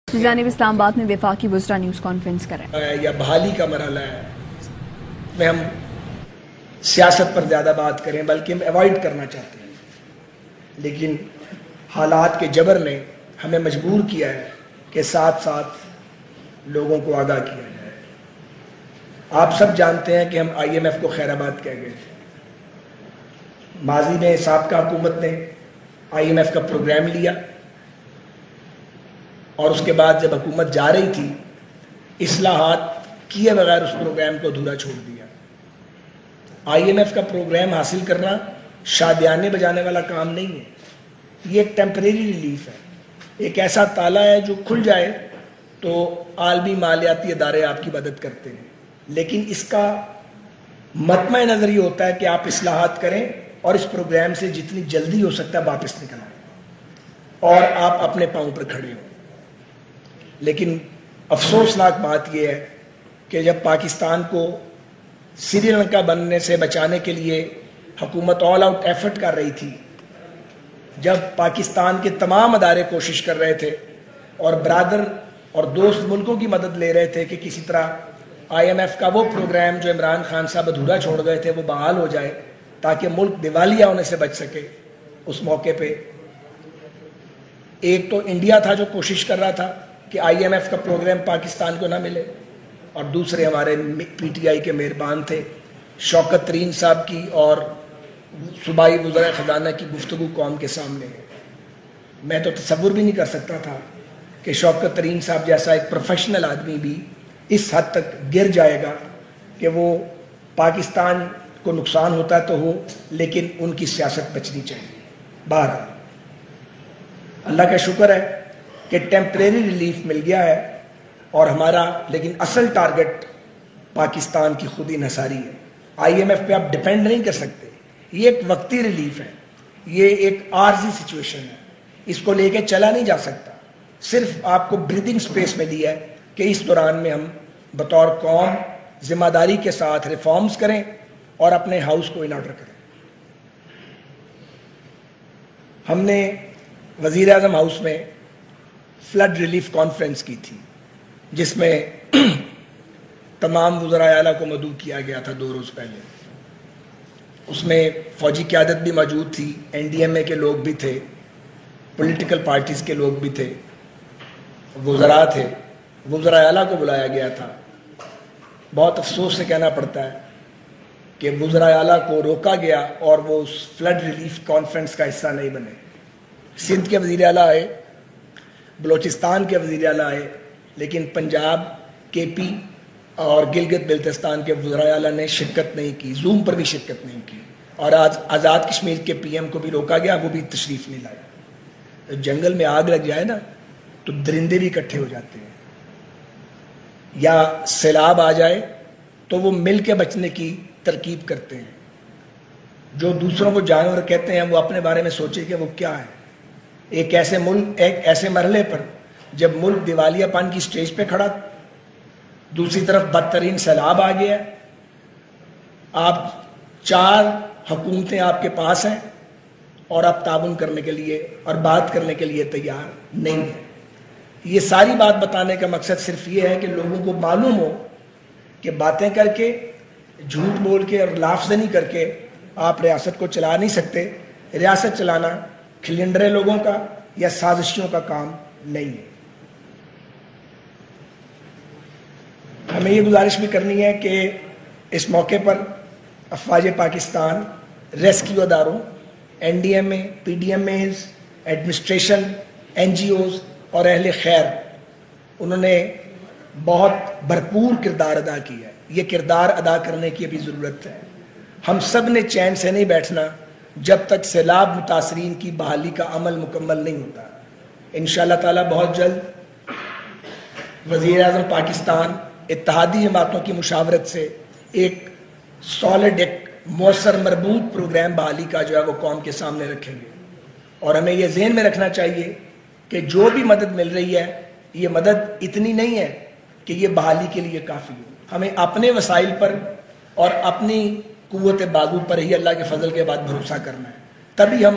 جانب اسلام آباد میں وفاقی وزراء نیوز کانفرنس کریں یا بحالی کا مرحلہ ہے میں ہم سیاست پر زیادہ بات کریں بلکہ ہم ایوائڈ کرنا چاہتے ہیں، لیکن حالات کے جبر نے ہمیں مجبور کیا ہے کہ ساتھ ساتھ لوگوں کو آگاہ کیا جائے۔ آپ سب جانتے ہیں کہ ہم آئی ایم ایف کو خیر آباد کہہ گئے تھے۔ ماضی میں سابقہ حکومت نے آئی ایم ایف کا پروگرام لیا اور اس کے بعد جب حکومت جا رہی تھی اصلاحات کیے بغیر اس پروگرام کو ادھورا چھوڑ دیا۔ آئی ایم ایف کا پروگرام حاصل کرنا شادیانے بجانے والا کام نہیں ہے، یہ ایک ٹیمپریری ریلیف ہے، ایک ایسا تالا ہے جو کھل جائے تو عالمی مالیاتی ادارے آپ کی مدد کرتے ہیں، لیکن اس کا مطمع نظر یہ ہوتا ہے کہ آپ اصلاحات کریں اور اس پروگرام سے جتنی جلدی ہو سکتا ہے واپس نکل آئیں اور آپ اپنے پاؤں پر کھڑے ہوں۔ لیکن افسوسناک بات یہ ہے کہ جب پاکستان کو سری لنکا بننے سے بچانے کے لیے حکومت آل آؤٹ ایفرٹ کر رہی تھی، جب پاکستان کے تمام ادارے کوشش کر رہے تھے اور برادر اور دوست ملکوں کی مدد لے رہے تھے کہ کسی طرح آئی ایم ایف کا وہ پروگرام جو عمران خان صاحب ادھورا چھوڑ گئے تھے وہ بحال ہو جائے تاکہ ملک دیوالیہ ہونے سے بچ سکے، اس موقع پہ ایک تو انڈیا تھا جو کوشش کر رہا تھا کہ آئی ایم ایف کا پروگرام پاکستان کو نہ ملے، اور دوسرے ہمارے پی ٹی آئی کے مہربان تھے شوکت ترین صاحب کی اور صوبائی وزراء خزانہ کی گفتگو قوم کے سامنے ہے۔ میں تو تصور بھی نہیں کر سکتا تھا کہ شوکت ترین صاحب جیسا ایک پروفیشنل آدمی بھی اس حد تک گر جائے گا کہ وہ پاکستان کو نقصان ہوتا ہے تو ہو لیکن ان کی سیاست بچنی چاہیے۔ بہرحال اللہ کا شکر ہے کہ ٹیمپریری ریلیف مل گیا ہے اور ہمارا لیکن اصل ٹارگٹ پاکستان کی خود انحصاری ہے۔ آئی ایم ایف پہ آپ ڈیپینڈ نہیں کر سکتے، یہ ایک وقتی ریلیف ہے، یہ ایک عارضی سچویشن ہے، اس کو لے کے چلا نہیں جا سکتا، صرف آپ کو بریدنگ سپیس میں دیا ہے کہ اس دوران میں ہم بطور قوم ذمہ داری کے ساتھ ریفارمز کریں اور اپنے ہاؤس کو ان آرڈر کریں۔ ہم نے وزیر اعظم ہاؤس میں فلڈ ریلیف کانفرنس کی تھی جس میں تمام وزراء اعلیٰ کو مدعو کیا گیا تھا 2 روز پہلے۔ اس میں فوجی قیادت بھی موجود تھی، این ڈی ایم اے کے لوگ بھی تھے، پولیٹیکل پارٹیز کے لوگ بھی تھے، وزراء تھے، وزراء اعلیٰ کو بلایا گیا تھا۔ بہت افسوس سے کہنا پڑتا ہے کہ وزراء اعلیٰ کو روکا گیا اور وہ اس فلڈ ریلیف کانفرنس کا حصہ نہیں بنے۔ سندھ کے وزیر اعلیٰ آئے، بلوچستان کے وزیر اعلیٰ آئے، لیکن پنجاب، کے پی اور گلگت بلتستان کے وزراء اعلیٰ نے شرکت نہیں کی، زوم پر بھی شرکت نہیں کی، اور آج آزاد کشمیر کے پی ایم کو بھی روکا گیا، وہ بھی تشریف نہیں لائے۔ جنگل میں آگ لگ جائے نا تو درندے بھی اکٹھے ہو جاتے ہیں، یا سیلاب آ جائے تو وہ مل کے بچنے کی ترکیب کرتے ہیں۔ جو دوسروں کو جانور کہتے ہیں وہ اپنے بارے میں سوچے کہ وہ کیا ہے۔ ایک ایسے مرحلے پر جب ملک دیوالیہ پان کی سٹیج پہ کھڑا، دوسری طرف بدترین سیلاب آ گیا، آپ 4 حکومتیں آپ کے پاس ہیں اور آپ تعاون کرنے کے لیے اور بات کرنے کے لیے تیار نہیں ہیں۔ یہ ساری بات بتانے کا مقصد صرف یہ ہے کہ لوگوں کو معلوم ہو کہ باتیں کر کے، جھوٹ بول کے اور لافزنی کر کے آپ ریاست کو چلا نہیں سکتے۔ ریاست چلانا کھلنڈرے لوگوں کا یا سازشیوں کا کام نہیں ہے۔ ہمیں یہ گزارش بھی کرنی ہے کہ اس موقع پر افواج پاکستان، ریسکیو اداروں، N D M A, P D M As, administration, N G Os اور اہل خیر، انہوں نے بہت بھرپور کردار ادا کیا ہے۔ یہ کردار ادا کرنے کی ابھی ضرورت ہے۔ ہم سب نے چین سے نہیں بیٹھنا جب تک سیلاب متاثرین کی بحالی کا عمل مکمل نہیں ہوتا۔ انشاءاللہ تعالیٰ بہت جلد وزیر اعظم پاکستان اتحادی جماعتوں کی مشاورت سے ایک سالڈ، ایک مؤثر مربوط پروگرام بحالی کا جو ہے وہ قوم کے سامنے رکھیں گے، اور ہمیں یہ ذہن میں رکھنا چاہیے کہ جو بھی مدد مل رہی ہے یہ مدد اتنی نہیں ہے کہ یہ بحالی کے لیے کافی ہو۔ ہمیں اپنے وسائل پر اور اپنی قوت بازو پر ہی اللہ کے فضل کے بعد بھروسہ کرنا ہے، تبھی ہم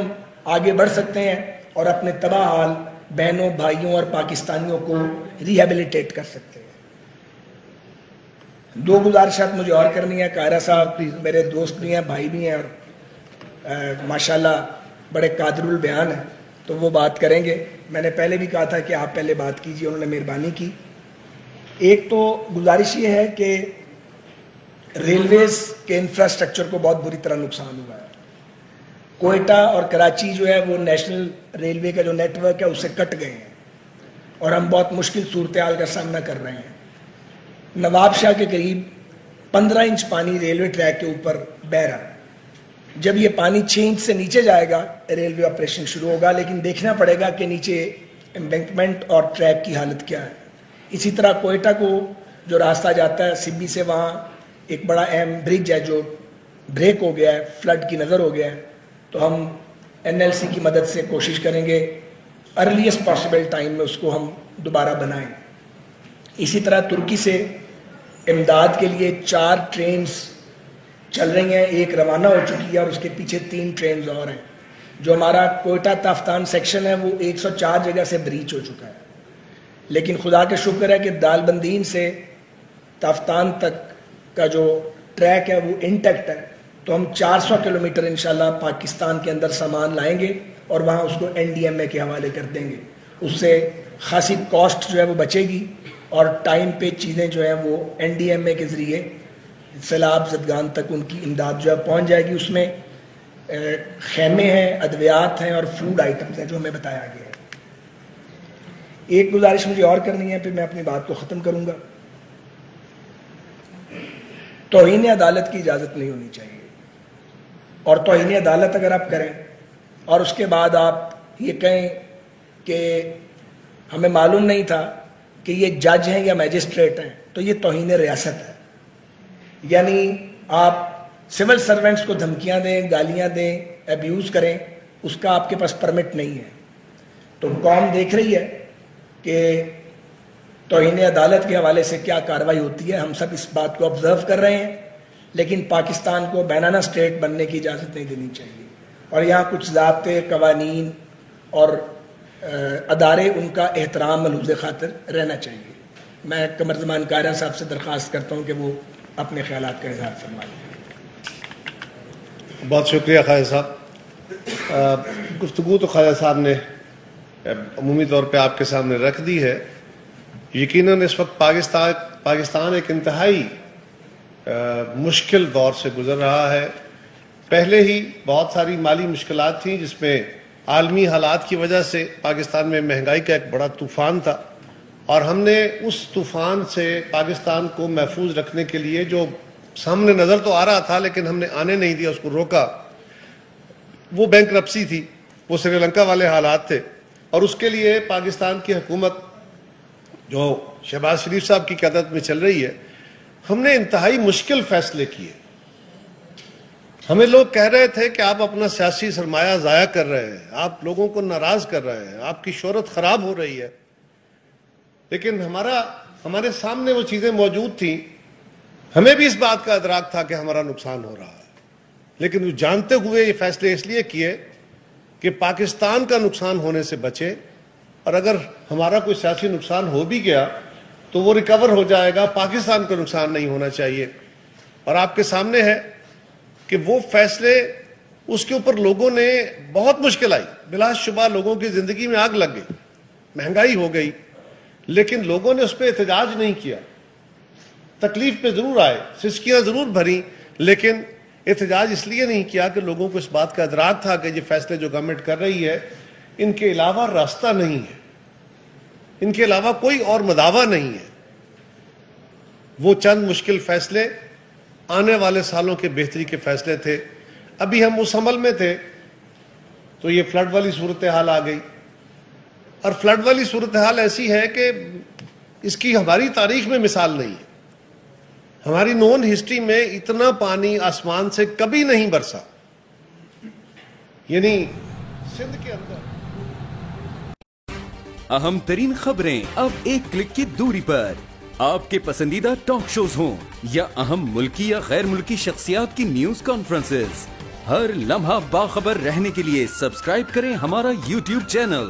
آگے بڑھ سکتے ہیں اور اپنے تباہ حال بہنوں بھائیوں اور پاکستانیوں کو ریہیبلیٹیٹ کر سکتے ہیں. 2 گزارشات مجھے اور کرنی ہے. قاہرہ صاحب میرے دوست بھی ہیں, بھائی بھی ہیں, اور ماشاءاللہ بڑے قادر البیان ہیں, تو وہ بات کریں گے. میں نے پہلے بھی کہا تھا کہ آپ پہلے بات کیجیے, انہوں نے مہربانی کی. ایک تو گزارش یہ ہے کہ ریلویز کے انفراسٹرکچر کو بہت بری طرح نقصان ہوا ہے. کوئٹہ اور کراچی جو ہے وہ نیشنل ریلوے کا جو نیٹ ورک ہے اس سے کٹ گئے ہیں, اور ہم بہت مشکل صورتحال کا سامنا کر رہے ہیں. نواب شاہ کے قریب 15 انچ پانی ریلوے ٹریک کے اوپر بہہ رہا ہے. جب یہ پانی 6 انچ سے نیچے جائے گا ریلوے آپریشن شروع ہوگا, لیکن دیکھنا پڑے گا کہ نیچے امبینکمنٹ اور ٹریک کی حالت کیا ہے. اسی طرح کوئٹہ کو جو راستہ جاتا ہے سبی سے, وہاں ایک بڑا اہم برج ہے جو بریک ہو گیا ہے, فلڈ کی نظر ہو گیا ہے. تو ہم NLC کی مدد سے کوشش کریں گے ارلیسٹ پاسبل ٹائم میں اس کو ہم دوبارہ بنائیں. اسی طرح ترکی سے امداد کے لیے 4 ٹرینز چل رہی ہیں, ایک روانہ ہو چکی ہے اور اس کے پیچھے 3 ٹرینز اور ہیں. جو ہمارا کوئٹہ تافتان سیکشن ہے وہ 104 جگہ سے بریچ ہو چکا ہے, لیکن خدا کا شکر ہے کہ دال بندین سے تافتان تک کا جو ٹریک ہے وہ انٹیکٹ ہے. تو ہم 400 کلومیٹر انشاءاللہ پاکستان کے اندر سامان لائیں گے اور وہاں اس کو NDMA کے حوالے کر دیں گے. اس سے خاصی کاسٹ جو ہے وہ بچے گی, اور ٹائم پہ چیزیں جو ہیں وہ NDMA کے ذریعے سیلاب زدگان تک ان کی امداد جو ہے پہنچ جائے گی. اس میں خیمے ہیں, ادویات ہیں اور فوڈ آئٹمز ہیں جو ہمیں بتایا گیا ہے. ایک گزارش مجھے اور کرنی ہے, پھر میں اپنی بات کو ختم کروں گا. توہین عدالت کی اجازت نہیں ہونی چاہیے, اور توہین عدالت اگر آپ کریں اور اس کے بعد آپ یہ کہیں کہ ہمیں معلوم نہیں تھا کہ یہ جج ہیں یا میجسٹریٹ ہیں, تو یہ توہین ریاست ہے. یعنی آپ سول سرونٹس کو دھمکیاں دیں, گالیاں دیں, ابیوز کریں, اس کا آپ کے پاس پرمٹ نہیں ہے. تو قوم دیکھ رہی ہے کہ توہین عدالت کے حوالے سے کیا کارروائی ہوتی ہے. ہم سب اس بات کو آبزرو کر رہے ہیں, لیکن پاکستان کو بینانا اسٹیٹ بننے کی اجازت نہیں دینی چاہیے. اور یہاں کچھ ضابطے, قوانین اور ادارے, ان کا احترام ملحوظ خاطر رہنا چاہیے. میں قمر زمان قاہرہ صاحب سے درخواست کرتا ہوں کہ وہ اپنے خیالات کا اظہار فرمائیں. بہت شکریہ خواجہ صاحب. گفتگو تو خواجہ صاحب نے عمومی طور پہ آپ کے سامنے رکھ دی ہے. یقیناً اس وقت پاکستان ایک انتہائی مشکل دور سے گزر رہا ہے. پہلے ہی بہت ساری مالی مشکلات تھیں, جس میں عالمی حالات کی وجہ سے پاکستان میں مہنگائی کا ایک بڑا طوفان تھا, اور ہم نے اس طوفان سے پاکستان کو محفوظ رکھنے کے لیے جو سامنے نظر تو آ رہا تھا لیکن ہم نے آنے نہیں دیا, اس کو روکا. وہ بینکرپسی تھی, وہ سری لنکا والے حالات تھے, اور اس کے لیے پاکستان کی حکومت جو شہباز شریف صاحب کی قیادت میں چل رہی ہے, ہم نے انتہائی مشکل فیصلے کیے. ہمیں لوگ کہہ رہے تھے کہ آپ اپنا سیاسی سرمایہ ضائع کر رہے ہیں, آپ لوگوں کو ناراض کر رہے ہیں, آپ کی شہرت خراب ہو رہی ہے. لیکن ہمارے سامنے وہ چیزیں موجود تھیں. ہمیں بھی اس بات کا ادراک تھا کہ ہمارا نقصان ہو رہا ہے, لیکن وہ جانتے ہوئے یہ فیصلے اس لیے کیے کہ پاکستان کا نقصان ہونے سے بچے, اور اگر ہمارا کوئی سیاسی نقصان ہو بھی گیا تو وہ ریکور ہو جائے گا, پاکستان کا نقصان نہیں ہونا چاہیے. اور آپ کے سامنے ہے کہ وہ فیصلے, اس کے اوپر لوگوں نے بہت مشکل آئی, بلا شبہ لوگوں کی زندگی میں آگ لگ گئی, مہنگائی ہو گئی, لیکن لوگوں نے اس پہ احتجاج نہیں کیا. تکلیف پہ ضرور آئے, سسکیاں ضرور بھری, لیکن احتجاج اس لیے نہیں کیا کہ لوگوں کو اس بات کا ادراک تھا کہ یہ فیصلے جو گورنمنٹ کر رہی ہے ان کے علاوہ راستہ نہیں ہے, ان کے علاوہ کوئی اور مداوا نہیں ہے. وہ چند مشکل فیصلے آنے والے سالوں کے بہتری کے فیصلے تھے. ابھی ہم اس عمل میں تھے تو یہ فلڈ والی صورتحال آ گئی, اور فلڈ والی صورتحال ایسی ہے کہ اس کی ہماری تاریخ میں مثال نہیں ہے. ہماری نون ہسٹری میں اتنا پانی آسمان سے کبھی نہیں برسا. یعنی سندھ کے اندر اہم ترین خبریں اب ایک کلک کی دوری پر. آپ کے پسندیدہ ٹاک شوز ہوں یا اہم ملکی یا غیر ملکی شخصیات کی نیوز کانفرنسز, ہر لمحہ باخبر رہنے کے لیے سبسکرائب کریں ہمارا YouTube چینل.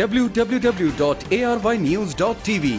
www.arYnews.tv।